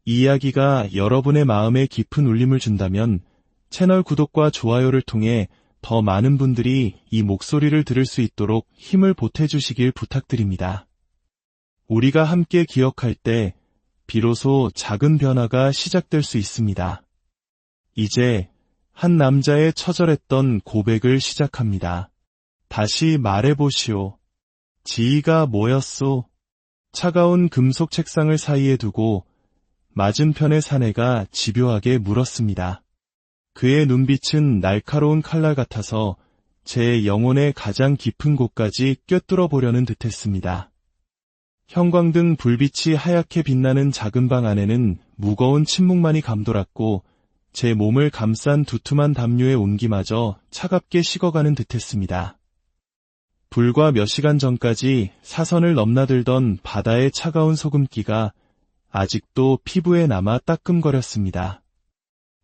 이 이야기가 여러분의 마음에 깊은 울림을 준다면 채널 구독과 좋아요를 통해 더 많은 분들이 이 목소리를 들을 수 있도록 힘을 보태주시길 부탁드립니다. 우리가 함께 기억할 때 비로소 작은 변화가 시작될 수 있습니다. 이제 한 남자의 처절했던 고백을 시작합니다. 다시 말해보시오. 지희가 뭐였소? 차가운 금속 책상을 사이에 두고 맞은편의 사내가 집요하게 물었습니다. 그의 눈빛은 날카로운 칼날 같아서 제 영혼의 가장 깊은 곳까지 꿰뚫어 보려는 듯했습니다. 형광등 불빛이 하얗게 빛나는 작은 방 안에는 무거운 침묵만이 감돌았고 제 몸을 감싼 두툼한 담요의 온기마저 차갑게 식어가는 듯했습니다. 불과 몇 시간 전까지 사선을 넘나들던 바다의 차가운 소금기가 아직도 피부에 남아 따끔거렸습니다.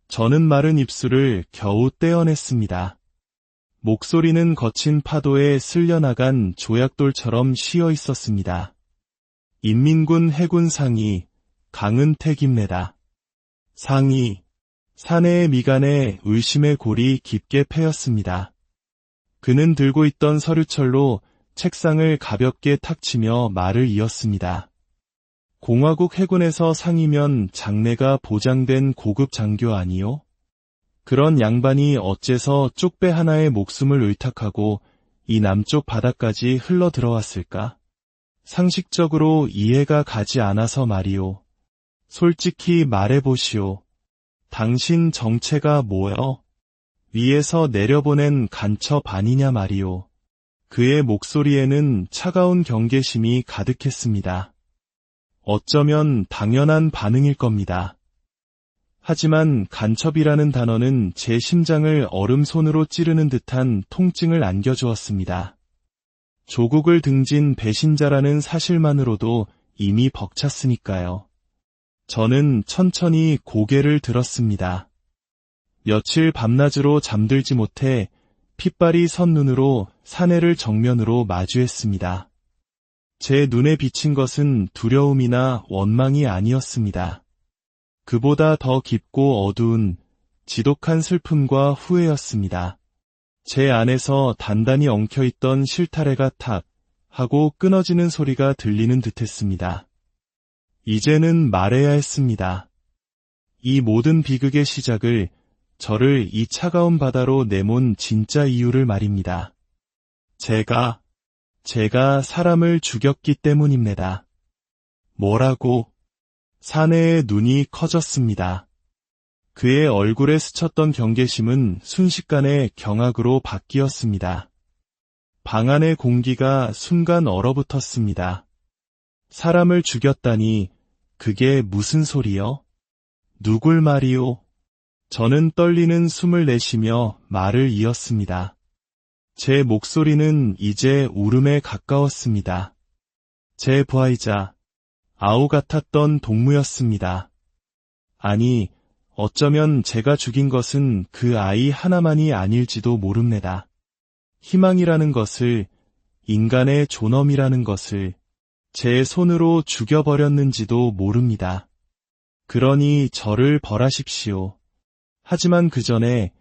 저는 마른 입술을 겨우 떼어냈습니다. 목소리는 거친 파도에 쓸려나간 조약돌처럼 쉬어 있었습니다. 인민군 해군 상위 강은택입니다. 상위. 사내의 미간에 의심의 골이 깊게 패였습니다. 그는 들고 있던 서류철로 책상을 가볍게 탁 치며 말을 이었습니다. 공화국 해군에서 상이면 장래가 보장된 고급 장교 아니요? 그런 양반이 어째서 쪽배 하나의 목숨을 의탁하고 이 남쪽 바다까지 흘러 들어왔을까? 상식적으로 이해가 가지 않아서 말이오. 솔직히 말해보시오. 당신 정체가 뭐여? 위에서 내려보낸 간첩 아니냐 말이오. 그의 목소리에는 차가운 경계심이 가득했습니다. 어쩌면 당연한 반응일 겁니다. 하지만 간첩이라는 단어는 제 심장을 얼음손으로 찌르는 듯한 통증을 안겨주었습니다. 조국을 등진 배신자라는 사실만으로도 이미 벅찼으니까요. 저는 천천히 고개를 들었습니다. 며칠 밤낮으로 잠들지 못해 핏발이 선 눈으로 사내를 정면으로 마주했습니다. 제 눈에 비친 것은 두려움이나 원망이 아니었습니다. 그보다 더 깊고 어두운 지독한 슬픔과 후회였습니다. 제 안에서 단단히 엉켜있던 실타래가 탁 하고 끊어지는 소리가 들리는 듯했습니다. 이제는 말해야 했습니다. 이 모든 비극의 시작을 저를 이 차가운 바다로 내몬 진짜 이유를 말입니다. 제가 사람을 죽였기 때문입니다. 뭐라고? 사내의 눈이 커졌습니다. 그의 얼굴에 스쳤던 경계심은 순식간에 경악으로 바뀌었습니다. 방 안의 공기가 순간 얼어붙었습니다. 사람을 죽였다니 그게 무슨 소리여? 누굴 말이오? 저는 떨리는 숨을 내쉬며 말을 이었습니다. 제 목소리는 이제 울음에 가까웠습니다. 제 부하이자 아우 같았던 동무였습니다. 아니, 어쩌면 제가 죽인 것은 그 아이 하나만이 아닐지도 모릅니다. 희망이라는 것을, 인간의 존엄이라는 것을 제 손으로 죽여버렸는지도 모릅니다. 그러니 저를 벌하십시오. 하지만 그 전에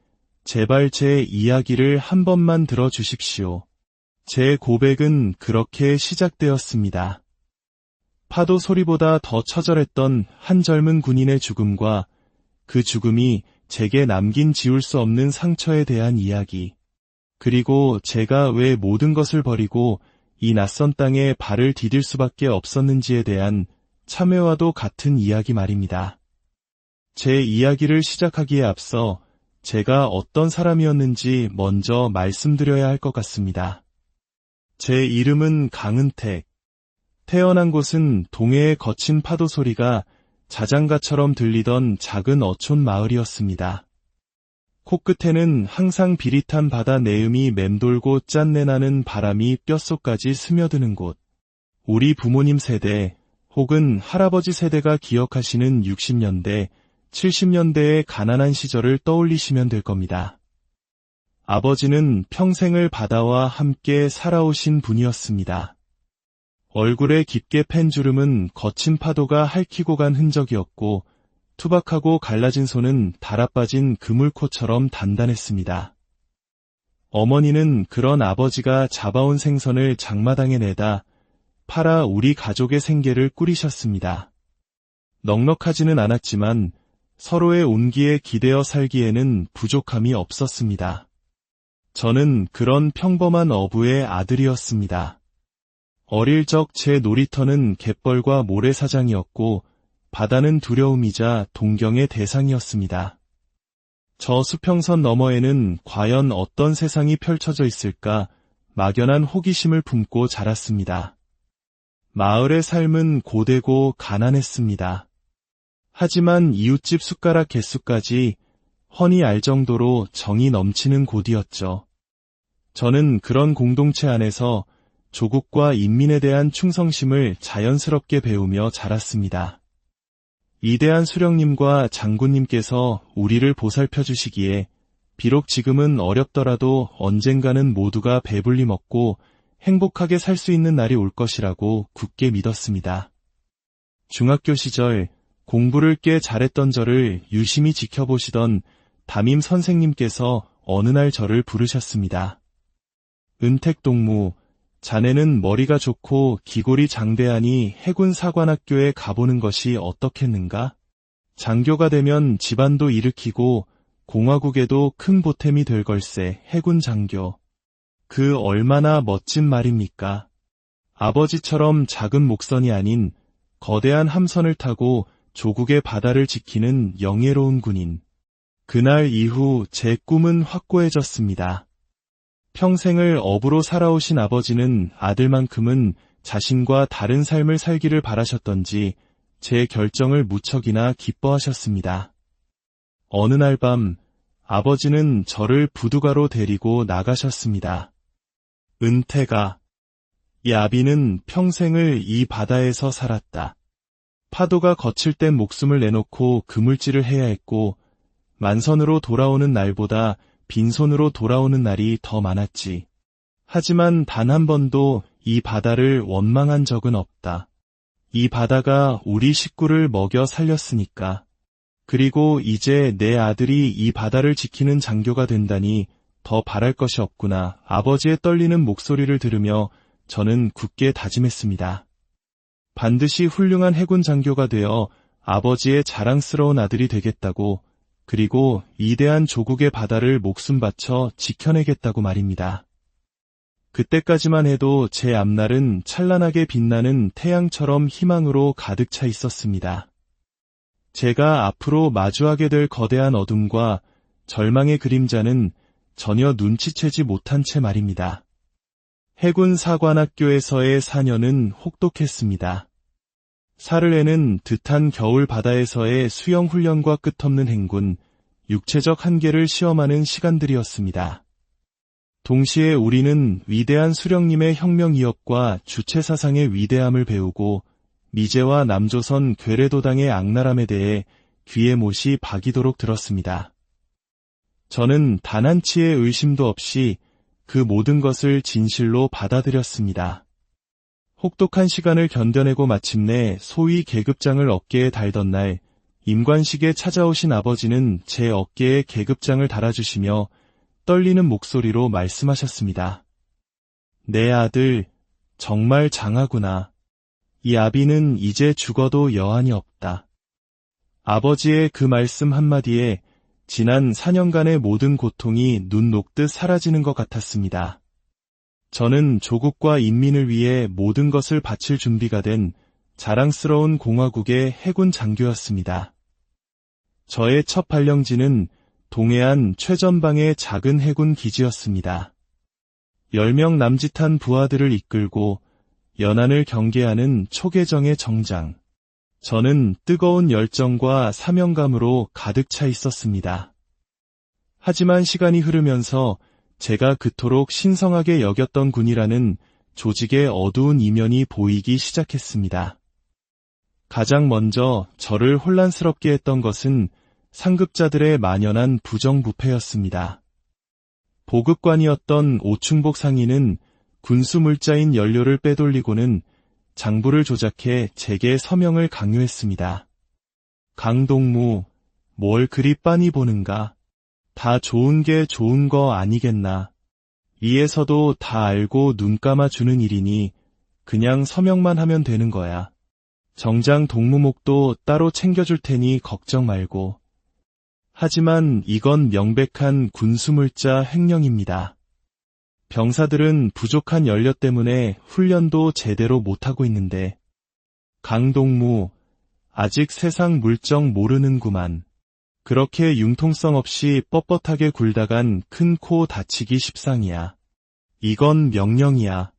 제발 제 이야기를 한 번만 들어주십시오. 제 고백은 그렇게 시작되었습니다. 파도 소리보다 더 처절했던 한 젊은 군인의 죽음과 그 죽음이 제게 남긴 지울 수 없는 상처에 대한 이야기. 그리고 제가 왜 모든 것을 버리고 이 낯선 땅에 발을 디딜 수밖에 없었는지에 대한 참회와도 같은 이야기 말입니다. 제 이야기를 시작하기에 앞서 제가 어떤 사람이었는지 먼저 말씀드려야 할 것 같습니다. 제 이름은 강은택. 태어난 곳은 동해의 거친 파도 소리가 자장가처럼 들리던 작은 어촌 마을이었습니다. 코끝에는 항상 비릿한 바다 내음이 맴돌고 짠내나는 바람이 뼛속까지 스며드는 곳. 우리 부모님 세대 혹은 할아버지 세대가 기억하시는 60년대, 70년대의 가난한 시절을 떠올리시면 될 겁니다. 아버지는 평생을 바다와 함께 살아오신 분이었습니다. 얼굴에 깊게 팬 주름은 거친 파도가 핥히고 간 흔적이었고 투박하고 갈라진 손은 달아빠진 그물코처럼 단단했습니다. 어머니는 그런 아버지가 잡아온 생선을 장마당에 내다 팔아 우리 가족의 생계를 꾸리셨습니다. 넉넉하지는 않았지만 서로의 온기에 기대어 살기에는 부족함이 없었습니다. 저는 그런 평범한 어부의 아들이었습니다. 어릴 적 제 놀이터는 갯벌과 모래사장이었고 바다는 두려움이자 동경의 대상이었습니다. 저 수평선 너머에는 과연 어떤 세상이 펼쳐져 있을까 막연한 호기심을 품고 자랐습니다. 마을의 삶은 고되고 가난했습니다. 하지만 이웃집 숟가락 개수까지 훤히 알 정도로 정이 넘치는 곳이었죠. 저는 그런 공동체 안에서 조국과 인민에 대한 충성심을 자연스럽게 배우며 자랐습니다. 위대한 수령님과 장군님께서 우리를 보살펴 주시기에 비록 지금은 어렵더라도 언젠가는 모두가 배불리 먹고 행복하게 살 수 있는 날이 올 것이라고 굳게 믿었습니다. 중학교 시절 공부를 꽤 잘했던 저를 유심히 지켜보시던 담임 선생님께서 어느 날 저를 부르셨습니다. 은택동무, 자네는 머리가 좋고 기골이 장대하니 해군 사관학교에 가보는 것이 어떻겠는가? 장교가 되면 집안도 일으키고 공화국에도 큰 보탬이 될 걸세. 해군 장교. 그 얼마나 멋진 말입니까? 아버지처럼 작은 목선이 아닌 거대한 함선을 타고 조국의 바다를 지키는 영예로운 군인. 그날 이후 제 꿈은 확고해졌습니다. 평생을 어부로 살아오신 아버지는 아들만큼은 자신과 다른 삶을 살기를 바라셨던지 제 결정을 무척이나 기뻐하셨습니다. 어느 날 밤 아버지는 저를 부두가로 데리고 나가셨습니다. 은퇴가, 야비는 평생을 이 바다에서 살았다. 파도가 거칠 땐 목숨을 내놓고 그물질을 해야 했고 만선으로 돌아오는 날보다 빈손으로 돌아오는 날이 더 많았지. 하지만 단 한 번도 이 바다를 원망한 적은 없다. 이 바다가 우리 식구를 먹여 살렸으니까. 그리고 이제 내 아들이 이 바다를 지키는 장교가 된다니 더 바랄 것이 없구나. 아버지의 떨리는 목소리를 들으며 저는 굳게 다짐했습니다. 반드시 훌륭한 해군 장교가 되어 아버지의 자랑스러운 아들이 되겠다고, 그리고 위대한 조국의 바다를 목숨 바쳐 지켜내겠다고 말입니다. 그때까지만 해도 제 앞날은 찬란하게 빛나는 태양처럼 희망으로 가득 차 있었습니다. 제가 앞으로 마주하게 될 거대한 어둠과 절망의 그림자는 전혀 눈치채지 못한 채 말입니다. 해군 사관학교에서의 4년은 혹독했습니다. 사흘에는 드탄 겨울 바다에서의 수영 훈련과 끝없는 행군, 육체적 한계를 시험하는 시간들이었습니다. 동시에 우리는 위대한 수령님의 혁명 이업과 주체사상의 위대함을 배우고 미제와 남조선 괴뢰도당의 악랄함에 대해 귀에 못이 박이도록 들었습니다. 저는 단 한치의 의심도 없이 그 모든 것을 진실로 받아들였습니다. 혹독한 시간을 견뎌내고 마침내 소위 계급장을 어깨에 달던 날, 임관식에 찾아오신 아버지는 제 어깨에 계급장을 달아주시며 떨리는 목소리로 말씀하셨습니다. 내 아들, 정말 장하구나. 이 아비는 이제 죽어도 여한이 없다. 아버지의 그 말씀 한마디에 지난 4년간의 모든 고통이 눈 녹듯 사라지는 것 같았습니다. 저는 조국과 인민을 위해 모든 것을 바칠 준비가 된 자랑스러운 공화국의 해군 장교였습니다. 저의 첫 발령지는 동해안 최전방의 작은 해군 기지였습니다. 10명 남짓한 부하들을 이끌고 연안을 경계하는 초계정의 정장. 저는 뜨거운 열정과 사명감으로 가득 차 있었습니다. 하지만 시간이 흐르면서 제가 그토록 신성하게 여겼던 군이라는 조직의 어두운 이면이 보이기 시작했습니다. 가장 먼저 저를 혼란스럽게 했던 것은 상급자들의 만연한 부정부패였습니다. 보급관이었던 오충복 상인은 군수 물자인 연료를 빼돌리고는 장부를 조작해 제게 서명을 강요했습니다. 강동무, 뭘 그리 빤히 보는가? 다 좋은 게 좋은 거 아니겠나? 이에서도 다 알고 눈 감아주는 일이니 그냥 서명만 하면 되는 거야. 정장 동무목도 따로 챙겨줄 테니 걱정 말고. 하지만 이건 명백한 군수물자 횡령입니다. 병사들은 부족한 연료 때문에 훈련도 제대로 못하고 있는데. 강동무, 아직 세상 물정 모르는구만. 그렇게 융통성 없이 뻣뻣하게 굴다간 큰 코 다치기 십상이야. 이건 명령이야.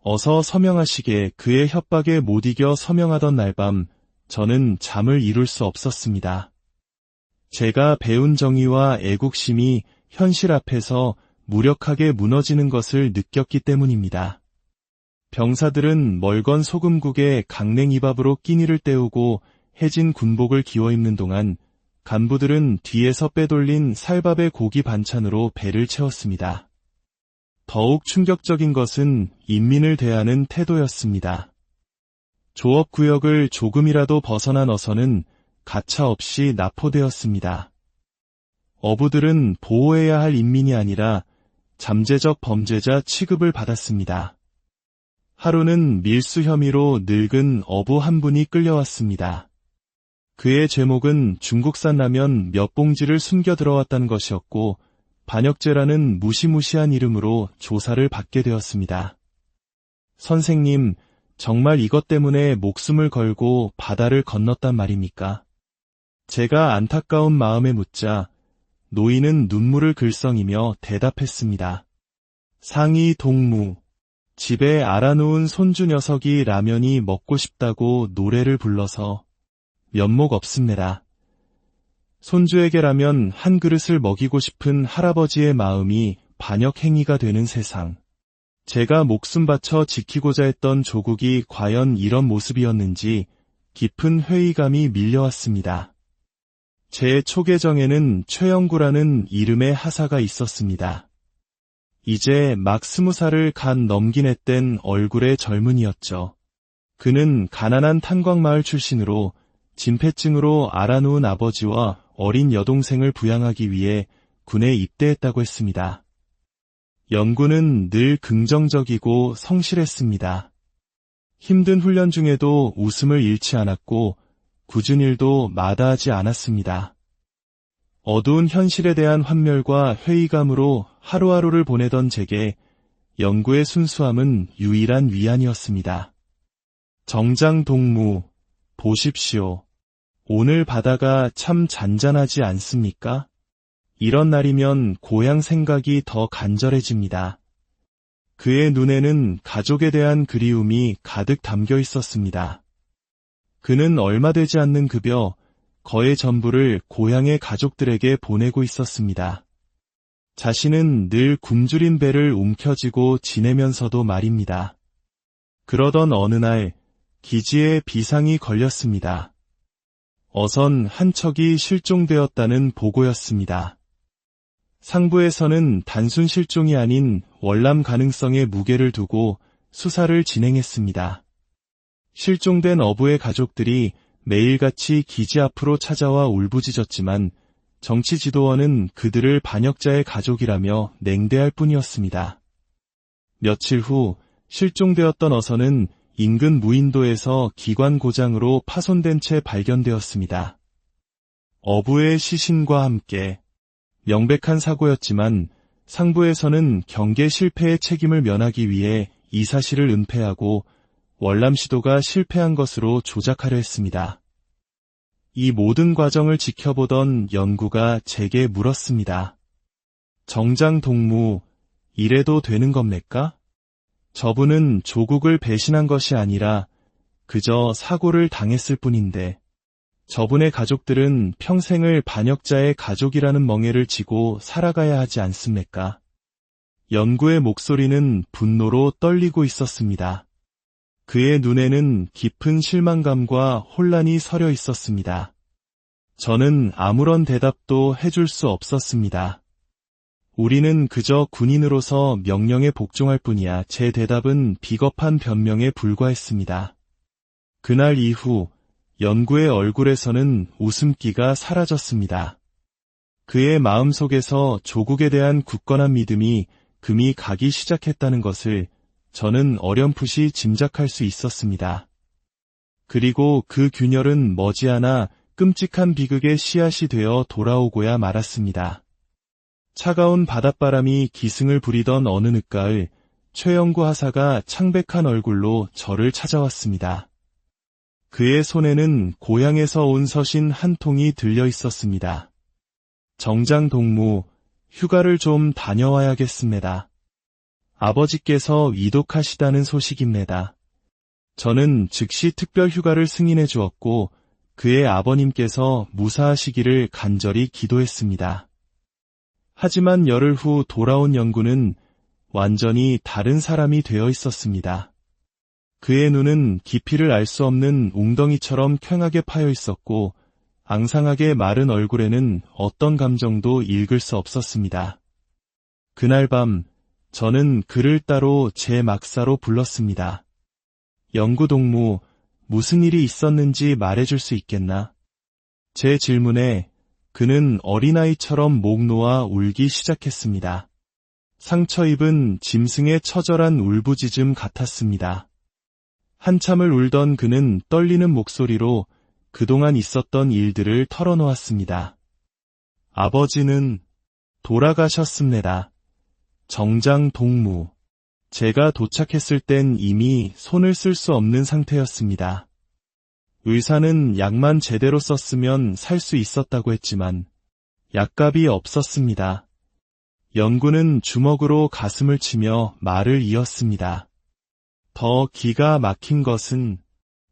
어서 서명하시게. 그의 협박에 못 이겨 서명하던 날밤 저는 잠을 이룰 수 없었습니다. 제가 배운 정의와 애국심이 현실 앞에서 무력하게 무너지는 것을 느꼈기 때문입니다. 병사들은 멀건 소금국에 강냉이밥으로 끼니를 때우고 해진 군복을 기워 입는 동안 간부들은 뒤에서 빼돌린 살밥의 고기 반찬으로 배를 채웠습니다. 더욱 충격적인 것은 인민을 대하는 태도였습니다. 조업구역을 조금이라도 벗어난 어선은 가차없이 납포되었습니다. 어부들은 보호해야 할 인민이 아니라 잠재적 범죄자 취급을 받았습니다. 하루는 밀수 혐의로 늙은 어부 한 분이 끌려왔습니다. 그의 죄목은 중국산 라면 몇 봉지를 숨겨 들어왔다는 것이었고 반역죄라는 무시무시한 이름으로 조사를 받게 되었습니다. 선생님, 정말 이것 때문에 목숨을 걸고 바다를 건넜단 말입니까? 제가 안타까운 마음에 묻자 노인은 눈물을 글썽이며 대답했습니다. 상이 동무, 집에 알아놓은 손주 녀석이 라면이 먹고 싶다고 노래를 불러서 면목 없습니다. 손주에게라면 한 그릇을 먹이고 싶은 할아버지의 마음이 반역 행위가 되는 세상. 제가 목숨 바쳐 지키고자 했던 조국이 과연 이런 모습이었는지 깊은 회의감이 밀려왔습니다. 제 초계정에는 최영구라는 이름의 하사가 있었습니다. 이제 막 20살을 간 넘긴 앳된 얼굴의 젊은이였죠. 그는 가난한 탄광마을 출신으로 진폐증으로 알아놓은 아버지와 어린 여동생을 부양하기 위해 군에 입대했다고 했습니다. 영구는 늘 긍정적이고 성실했습니다. 힘든 훈련 중에도 웃음을 잃지 않았고 굳은 일도 마다하지 않았습니다. 어두운 현실에 대한 환멸과 회의감으로 하루하루를 보내던 제게 영구의 순수함은 유일한 위안이었습니다. 정장 동무, 보십시오. 오늘 바다가 참 잔잔하지 않습니까? 이런 날이면 고향 생각이 더 간절해집니다. 그의 눈에는 가족에 대한 그리움이 가득 담겨 있었습니다. 그는 얼마 되지 않는 급여, 거의 전부를 고향의 가족들에게 보내고 있었습니다. 자신은 늘 굶주린 배를 움켜쥐고 지내면서도 말입니다. 그러던 어느 날 기지에 비상이 걸렸습니다. 어선 한 척이 실종되었다는 보고였습니다. 상부에서는 단순 실종이 아닌 월남 가능성에 무게를 두고 수사를 진행했습니다. 실종된 어부의 가족들이 매일같이 기지 앞으로 찾아와 울부짖었지만 정치 지도원은 그들을 반역자의 가족이라며 냉대할 뿐이었습니다. 며칠 후 실종되었던 어선은 인근 무인도에서 기관 고장으로 파손된 채 발견되었습니다. 어부의 시신과 함께 명백한 사고였지만 상부에서는 경계 실패의 책임을 면하기 위해 이 사실을 은폐하고 월남 시도가 실패한 것으로 조작하려 했습니다. 이 모든 과정을 지켜보던 영구가 제게 물었습니다. 정장 동무, 이래도 되는 겁니까? 저분은 조국을 배신한 것이 아니라 그저 사고를 당했을 뿐인데 저분의 가족들은 평생을 반역자의 가족이라는 멍에를 지고 살아가야 하지 않습니까? 영구의 목소리는 분노로 떨리고 있었습니다. 그의 눈에는 깊은 실망감과 혼란이 서려 있었습니다. 저는 아무런 대답도 해줄 수 없었습니다. 우리는 그저 군인으로서 명령에 복종할 뿐이야. 제 대답은 비겁한 변명에 불과했습니다. 그날 이후 연구의 얼굴에서는 웃음기가 사라졌습니다. 그의 마음속에서 조국에 대한 굳건한 믿음이 금이 가기 시작했다는 것을 저는 어렴풋이 짐작할 수 있었습니다. 그리고 그 균열은 머지않아 끔찍한 비극의 씨앗이 되어 돌아오고야 말았습니다. 차가운 바닷바람이 기승을 부리던 어느 늦가을 최영구 하사가 창백한 얼굴로 저를 찾아왔습니다. 그의 손에는 고향에서 온 서신 한 통이 들려 있었습니다. 정장 동무, 휴가를 좀 다녀와야겠습니다. 아버지께서 위독하시다는 소식입니다. 저는 즉시 특별 휴가를 승인해 주었고 그의 아버님께서 무사하시기를 간절히 기도했습니다. 하지만 열흘 후 돌아온 영구는 완전히 다른 사람이 되어 있었습니다. 그의 눈은 깊이를 알 수 없는 웅덩이처럼 퀭하게 파여 있었고 앙상하게 마른 얼굴에는 어떤 감정도 읽을 수 없었습니다. 그날 밤 저는 그를 따로 제 막사로 불렀습니다. 영구 동무, 무슨 일이 있었는지 말해줄 수 있겠나? 제 질문에 그는 어린아이처럼 목 놓아 울기 시작했습니다. 상처 입은 짐승의 처절한 울부짖음 같았습니다. 한참을 울던 그는 떨리는 목소리로 그동안 있었던 일들을 털어놓았습니다. 아버지는 돌아가셨습니다. 정장 동무. 제가 도착했을 땐 이미 손을 쓸 수 없는 상태였습니다. 의사는 약만 제대로 썼으면 살 수 있었다고 했지만 약값이 없었습니다. 연구는 주먹으로 가슴을 치며 말을 이었습니다. 더 기가 막힌 것은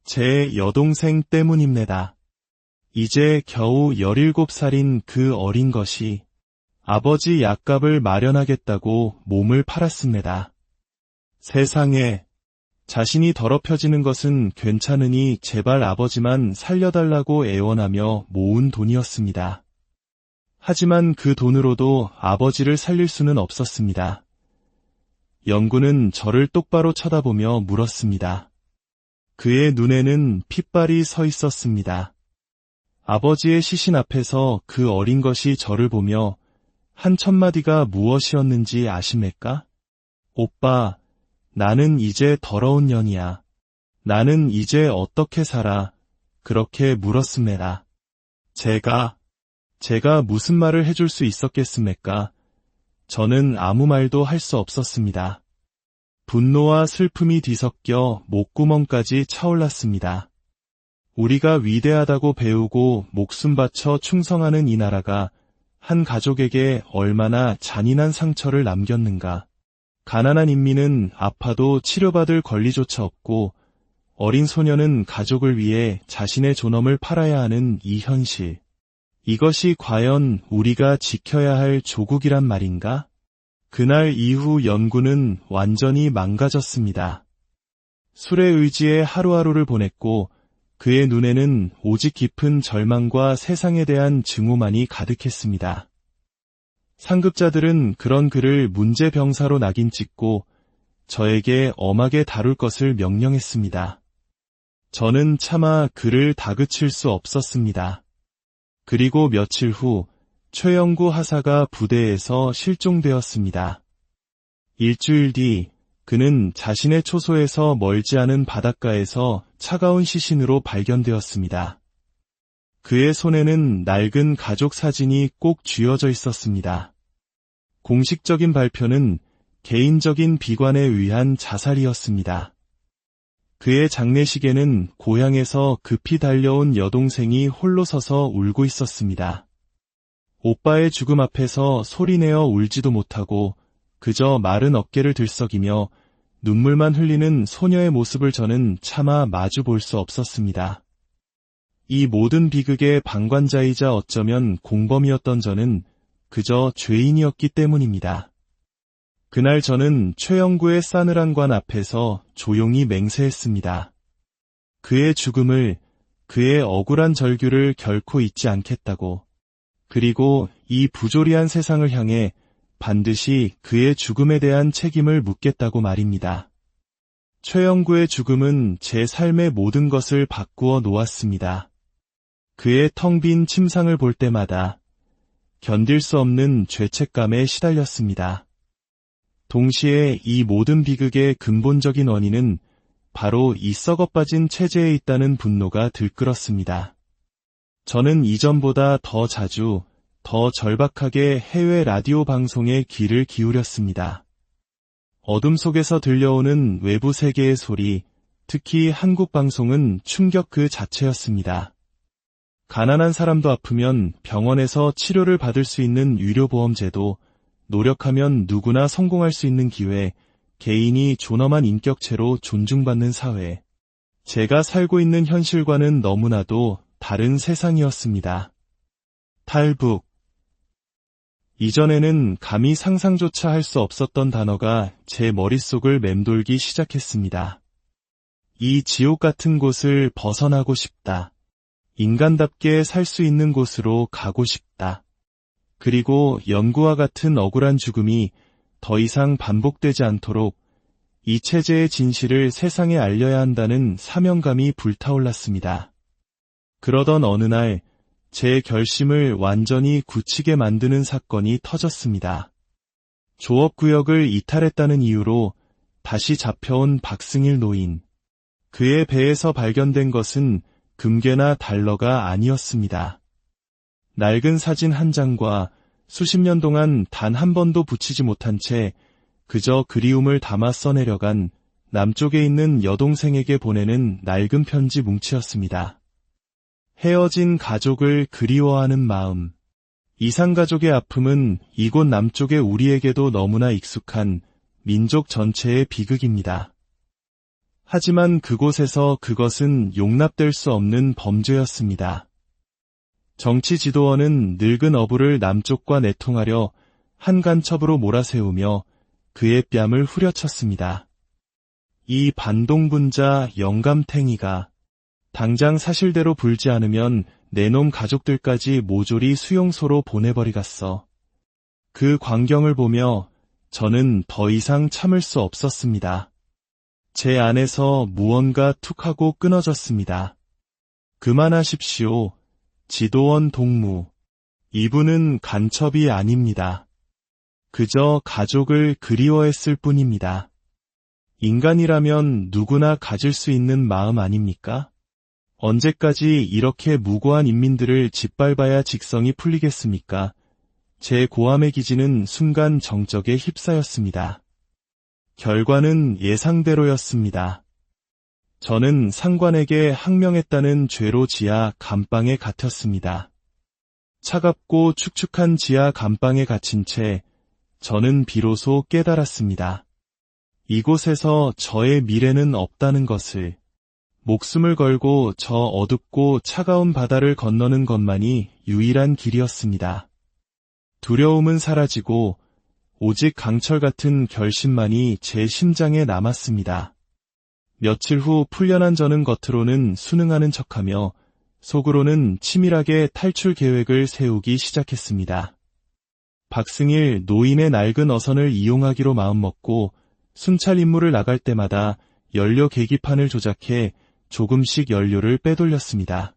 제 여동생 때문입니다. 이제 겨우 17살인 그 어린 것이 아버지 약값을 마련하겠다고 몸을 팔았습니다. 세상에, 자신이 더럽혀지는 것은 괜찮으니 제발 아버지만 살려달라고 애원하며 모은 돈이었습니다. 하지만 그 돈으로도 아버지를 살릴 수는 없었습니다. 영구는 저를 똑바로 쳐다보며 물었습니다. 그의 눈에는 핏발이 서 있었습니다. 아버지의 시신 앞에서 그 어린 것이 저를 보며 한 첫마디가 무엇이었는지 아십니까? 오빠, 나는 이제 더러운 년이야. 나는 이제 어떻게 살아? 그렇게 물었습니다. 제가 무슨 말을 해줄 수 있었겠습니까? 저는 아무 말도 할 수 없었습니다. 분노와 슬픔이 뒤섞여 목구멍까지 차올랐습니다. 우리가 위대하다고 배우고 목숨 바쳐 충성하는 이 나라가 한 가족에게 얼마나 잔인한 상처를 남겼는가. 가난한 인민은 아파도 치료받을 권리조차 없고 어린 소녀는 가족을 위해 자신의 존엄을 팔아야 하는 이 현실. 이것이 과연 우리가 지켜야 할 조국이란 말인가? 그날 이후 연구는 완전히 망가졌습니다. 술에 의지해 하루하루를 보냈고 그의 눈에는 오직 깊은 절망과 세상에 대한 증오만이 가득했습니다. 상급자들은 그런 그를 문제병사로 낙인 찍고 저에게 엄하게 다룰 것을 명령했습니다. 저는 차마 그를 다그칠 수 없었습니다. 그리고 며칠 후 최영구 하사가 부대에서 실종되었습니다. 일주일 뒤 그는 자신의 초소에서 멀지 않은 바닷가에서 차가운 시신으로 발견되었습니다. 그의 손에는 낡은 가족 사진이 꼭 쥐어져 있었습니다. 공식적인 발표는 개인적인 비관에 의한 자살이었습니다. 그의 장례식에는 고향에서 급히 달려온 여동생이 홀로 서서 울고 있었습니다. 오빠의 죽음 앞에서 소리내어 울지도 못하고 그저 마른 어깨를 들썩이며 눈물만 흘리는 소녀의 모습을 저는 차마 마주 볼 수 없었습니다. 이 모든 비극의 방관자이자 어쩌면 공범이었던 저는 그저 죄인이었기 때문입니다. 그날 저는 최영구의 싸늘한 관 앞에서 조용히 맹세했습니다. 그의 죽음을, 그의 억울한 절규를 결코 잊지 않겠다고. 그리고 이 부조리한 세상을 향해 반드시 그의 죽음에 대한 책임을 묻겠다고 말입니다. 최영구의 죽음은 제 삶의 모든 것을 바꾸어 놓았습니다. 그의 텅 빈 침상을 볼 때마다 견딜 수 없는 죄책감에 시달렸습니다. 동시에 이 모든 비극의 근본적인 원인은 바로 이 썩어빠진 체제에 있다는 분노가 들끓었습니다. 저는 이전보다 더 자주, 더 절박하게 해외 라디오 방송에 귀를 기울였습니다. 어둠 속에서 들려오는 외부 세계의 소리, 특히 한국 방송은 충격 그 자체였습니다. 가난한 사람도 아프면 병원에서 치료를 받을 수 있는 유료보험제도, 노력하면 누구나 성공할 수 있는 기회, 개인이 존엄한 인격체로 존중받는 사회. 제가 살고 있는 현실과는 너무나도 다른 세상이었습니다. 탈북. 이전에는 감히 상상조차 할 수 없었던 단어가 제 머릿속을 맴돌기 시작했습니다. 이 지옥 같은 곳을 벗어나고 싶다. 인간답게 살 수 있는 곳으로 가고 싶다. 그리고 연구와 같은 억울한 죽음이 더 이상 반복되지 않도록 이 체제의 진실을 세상에 알려야 한다는 사명감이 불타올랐습니다. 그러던 어느 날 제 결심을 완전히 굳히게 만드는 사건이 터졌습니다. 조업구역을 이탈했다는 이유로 다시 잡혀온 박승일 노인. 그의 배에서 발견된 것은 금괴나 달러가 아니었습니다. 낡은 사진 한 장과 수십 년 동안 단 한 번도 붙이지 못한 채 그저 그리움을 담아 써내려간 남쪽에 있는 여동생에게 보내는 낡은 편지 뭉치였습니다. 헤어진 가족을 그리워하는 마음. 이산가족의 아픔은 이곳 남쪽의 우리에게도 너무나 익숙한 민족 전체의 비극입니다. 하지만 그곳에서 그것은 용납될 수 없는 범죄였습니다. 정치 지도원은 늙은 어부를 남쪽과 내통하려 한 간첩으로 몰아세우며 그의 뺨을 후려쳤습니다. 이 반동분자 영감탱이가 당장 사실대로 불지 않으면 내놈 가족들까지 모조리 수용소로 보내버리갔어. 그 광경을 보며 저는 더 이상 참을 수 없었습니다. 제 안에서 무언가 툭 하고 끊어졌습니다. 그만하십시오. 지도원 동무. 이분은 간첩이 아닙니다. 그저 가족을 그리워했을 뿐입니다. 인간이라면 누구나 가질 수 있는 마음 아닙니까? 언제까지 이렇게 무고한 인민들을 짓밟아야 직성이 풀리겠습니까? 제 고함의 기지는 순간 정적에 휩싸였습니다. 결과는 예상대로였습니다. 저는 상관에게 항명했다는 죄로 지하 감방에 갇혔습니다. 차갑고 축축한 지하 감방에 갇힌 채 저는 비로소 깨달았습니다. 이곳에서 저의 미래는 없다는 것을. 목숨을 걸고 저 어둡고 차가운 바다를 건너는 것만이 유일한 길이었습니다. 두려움은 사라지고 오직 강철 같은 결심만이 제 심장에 남았습니다. 며칠 후 풀려난 저는 겉으로는 순응하는 척하며 속으로는 치밀하게 탈출 계획을 세우기 시작했습니다. 박승일 노인의 낡은 어선을 이용하기로 마음먹고 순찰 임무를 나갈 때마다 연료 계기판을 조작해 조금씩 연료를 빼돌렸습니다.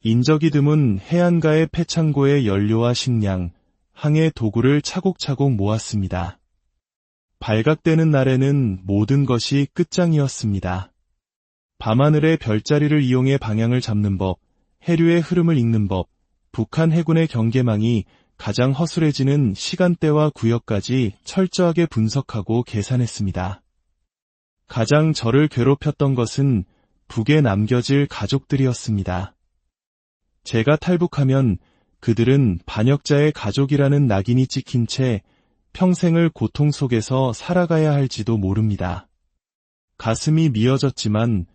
인적이 드문 해안가의 폐창고에 연료와 식량, 항해 도구를 차곡차곡 모았습니다. 발각되는 날에는 모든 것이 끝장이었습니다. 밤하늘의 별자리를 이용해 방향을 잡는 법, 해류의 흐름을 읽는 법, 북한 해군의 경계망이 가장 허술해지는 시간대와 구역까지 철저하게 분석하고 계산했습니다. 가장 저를 괴롭혔던 것은 북에 남겨질 가족들이었습니다. 제가 탈북하면 그들은 반역자의 가족이라는 낙인이 찍힌 채 평생을 고통 속에서 살아가야 할지도 모릅니다. 가슴이 미어졌지만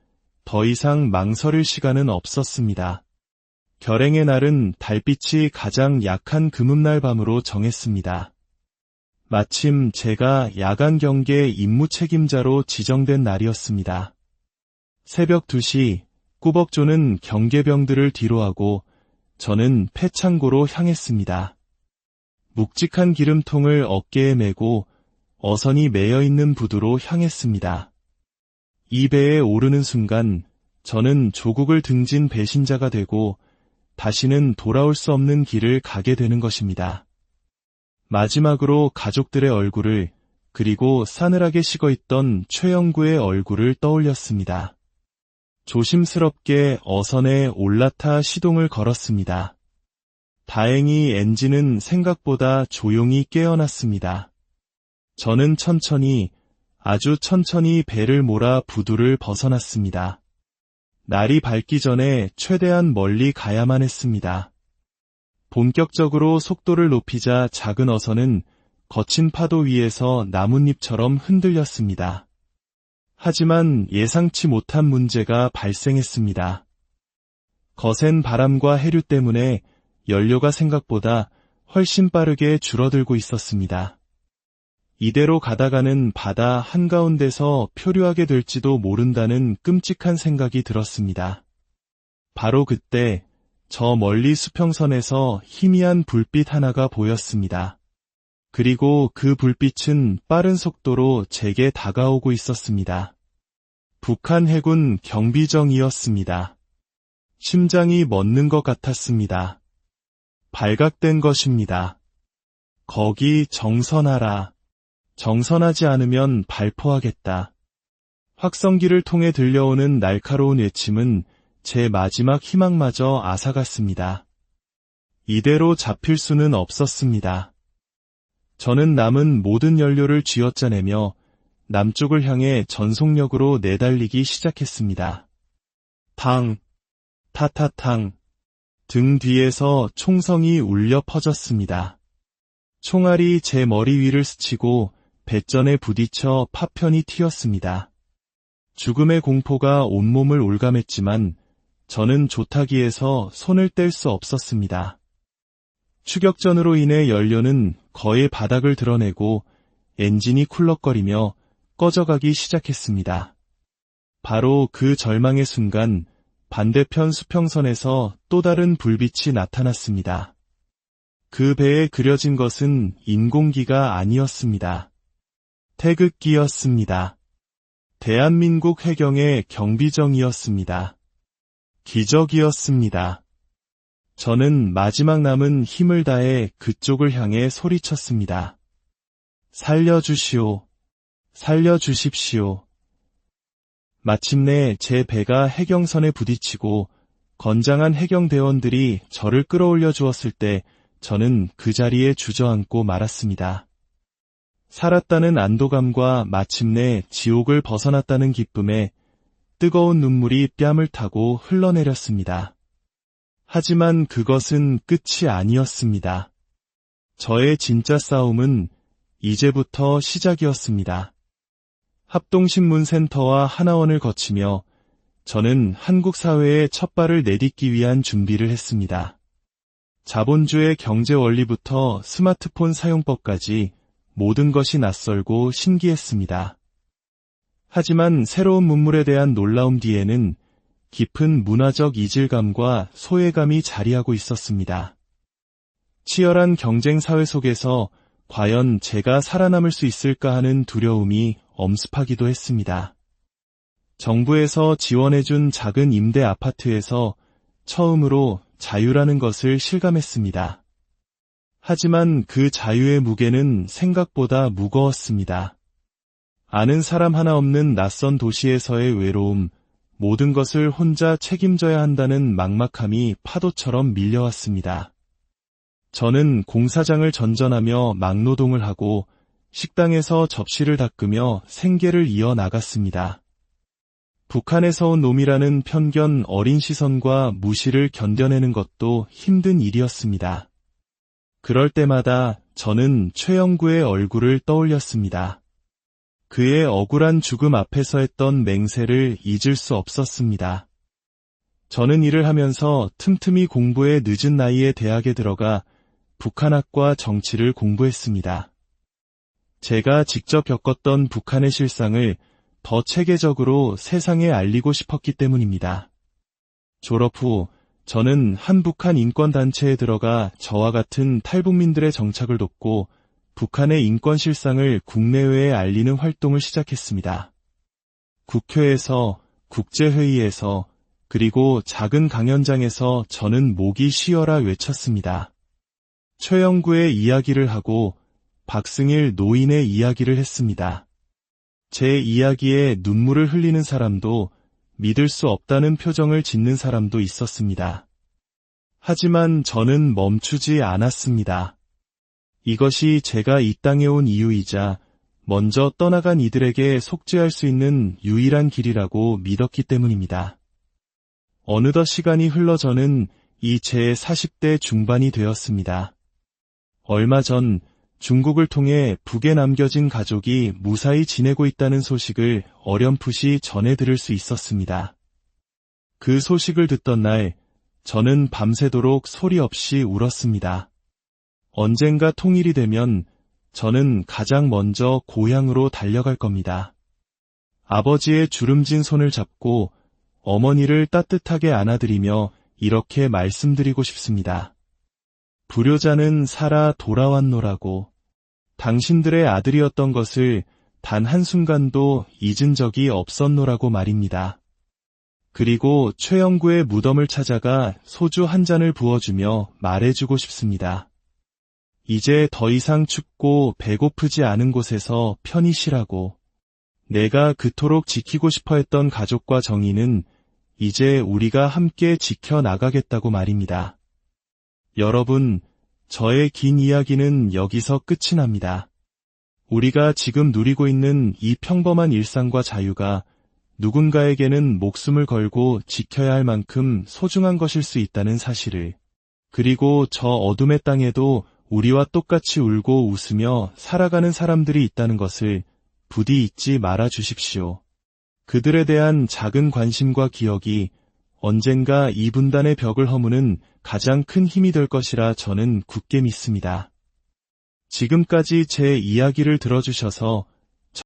더 이상 망설일 시간은 없었습니다. 결행의 날은 달빛이 가장 약한 금음날 밤으로 정했습니다. 마침 제가 야간 경계 임무 책임자로 지정된 날이었습니다. 새벽 2시 꾸벅조는 경계병들을 뒤로하고 저는 폐창고로 향했습니다. 묵직한 기름통을 어깨에 메고 어선이 매여있는 부두로 향했습니다. 이 배에 오르는 순간 저는 조국을 등진 배신자가 되고 다시는 돌아올 수 없는 길을 가게 되는 것입니다. 마지막으로 가족들의 얼굴을 그리고 싸늘하게 식어있던 최영구의 얼굴을 떠올렸습니다. 조심스럽게 어선에 올라타 시동을 걸었습니다. 다행히 엔진은 생각보다 조용히 깨어났습니다. 저는 천천히, 아주 천천히 배를 몰아 부두를 벗어났습니다. 날이 밝기 전에 최대한 멀리 가야만 했습니다. 본격적으로 속도를 높이자 작은 어선은 거친 파도 위에서 나뭇잎처럼 흔들렸습니다. 하지만 예상치 못한 문제가 발생했습니다. 거센 바람과 해류 때문에 연료가 생각보다 훨씬 빠르게 줄어들고 있었습니다. 이대로 가다가는 바다 한가운데서 표류하게 될지도 모른다는 끔찍한 생각이 들었습니다. 바로 그때 저 멀리 수평선에서 희미한 불빛 하나가 보였습니다. 그리고 그 불빛은 빠른 속도로 제게 다가오고 있었습니다. 북한 해군 경비정이었습니다. 심장이 멎는 것 같았습니다. 발각된 것입니다. 거기 정선하라. 정선하지 않으면 발포하겠다. 확성기를 통해 들려오는 날카로운 외침은 제 마지막 희망마저 앗아갔습니다. 이대로 잡힐 수는 없었습니다. 저는 남은 모든 연료를 쥐어짜내며 남쪽을 향해 전속력으로 내달리기 시작했습니다. 탕, 타타탕, 등 뒤에서 총성이 울려 퍼졌습니다. 총알이 제 머리 위를 스치고 배전에 부딪혀 파편이 튀었습니다. 죽음의 공포가 온몸을 올감했지만 저는 조타기에서 손을 뗄 수 없었습니다. 추격전으로 인해 연료는 거의 바닥을 드러내고 엔진이 쿨럭거리며 꺼져가기 시작했습니다. 바로 그 절망의 순간 반대편 수평선에서 또 다른 불빛이 나타났습니다. 그 배에 그려진 것은 인공기가 아니었습니다. 태극기였습니다. 대한민국 해경의 경비정이었습니다. 기적이었습니다. 저는 마지막 남은 힘을 다해 그쪽을 향해 소리쳤습니다. 살려주시오. 살려주십시오. 마침내 제 배가 해경선에 부딪히고 건장한 해경대원들이 저를 끌어올려 주었을 때 저는 그 자리에 주저앉고 말았습니다. 살았다는 안도감과 마침내 지옥을 벗어났다는 기쁨에 뜨거운 눈물이 뺨을 타고 흘러내렸습니다. 하지만 그것은 끝이 아니었습니다. 저의 진짜 싸움은 이제부터 시작이었습니다. 합동신문센터와 하나원을 거치며 저는 한국 사회에 첫 발을 내딛기 위한 준비를 했습니다. 자본주의 경제 원리부터 스마트폰 사용법까지 모든 것이 낯설고 신기했습니다. 하지만 새로운 문물에 대한 놀라움 뒤에는 깊은 문화적 이질감과 소외감이 자리하고 있었습니다. 치열한 경쟁 사회 속에서 과연 제가 살아남을 수 있을까 하는 두려움이 엄습하기도 했습니다. 정부에서 지원해준 작은 임대 아파트에서 처음으로 자유라는 것을 실감했습니다. 하지만 그 자유의 무게는 생각보다 무거웠습니다. 아는 사람 하나 없는 낯선 도시에서의 외로움, 모든 것을 혼자 책임져야 한다는 막막함이 파도처럼 밀려왔습니다. 저는 공사장을 전전하며 막노동을 하고 식당에서 접시를 닦으며 생계를 이어나갔습니다. 북한에서 온 놈이라는 편견 어린 시선과 무시를 견뎌내는 것도 힘든 일이었습니다. 그럴 때마다 저는 최영구의 얼굴을 떠올렸습니다. 그의 억울한 죽음 앞에서 했던 맹세를 잊을 수 없었습니다. 저는 일을 하면서 틈틈이 공부에 늦은 나이에 대학에 들어가 북한학과 정치를 공부했습니다. 제가 직접 겪었던 북한의 실상을 더 체계적으로 세상에 알리고 싶었기 때문입니다. 졸업 후 저는 한북한 인권단체에 들어가 저와 같은 탈북민들의 정착을 돕고 북한의 인권 실상을 국내외에 알리는 활동을 시작했습니다. 국회에서, 국제회의에서, 그리고 작은 강연장에서 저는 목이 쉬어라 외쳤습니다. 최영구의 이야기를 하고 박승일 노인의 이야기를 했습니다. 제 이야기에 눈물을 흘리는 사람도 믿을 수 없다는 표정을 짓는 사람도 있었습니다. 하지만 저는 멈추지 않았습니다. 이것이 제가 이 땅에 온 이유이자 먼저 떠나간 이들에게 속죄할 수 있는 유일한 길이라고 믿었기 때문입니다. 어느덧 시간이 흘러 저는 이 제 40대 중반이 되었습니다. 얼마 전 중국을 통해 북에 남겨진 가족이 무사히 지내고 있다는 소식을 어렴풋이 전해 들을 수 있었습니다. 그 소식을 듣던 날 저는 밤새도록 소리 없이 울었습니다. 언젠가 통일이 되면 저는 가장 먼저 고향으로 달려갈 겁니다. 아버지의 주름진 손을 잡고 어머니를 따뜻하게 안아드리며 이렇게 말씀드리고 싶습니다. 불효자는 살아 돌아왔노라고. 당신들의 아들이었던 것을 단 한순간도 잊은 적이 없었노라고 말입니다. 그리고 최영구의 무덤을 찾아가 소주 한 잔을 부어주며 말해주고 싶습니다. 이제 더 이상 춥고 배고프지 않은 곳에서 편히 쉬라고. 내가 그토록 지키고 싶어 했던 가족과 정의는 이제 우리가 함께 지켜나가겠다고 말입니다. 여러분, 저의 긴 이야기는 여기서 끝이 납니다. 우리가 지금 누리고 있는 이 평범한 일상과 자유가 누군가에게는 목숨을 걸고 지켜야 할 만큼 소중한 것일 수 있다는 사실을, 그리고 저 어둠의 땅에도 우리와 똑같이 울고 웃으며 살아가는 사람들이 있다는 것을 부디 잊지 말아 주십시오. 그들에 대한 작은 관심과 기억이 언젠가 이 분단의 벽을 허무는 가장 큰 힘이 될 것이라 저는 굳게 믿습니다. 지금까지 제 이야기를 들어주셔서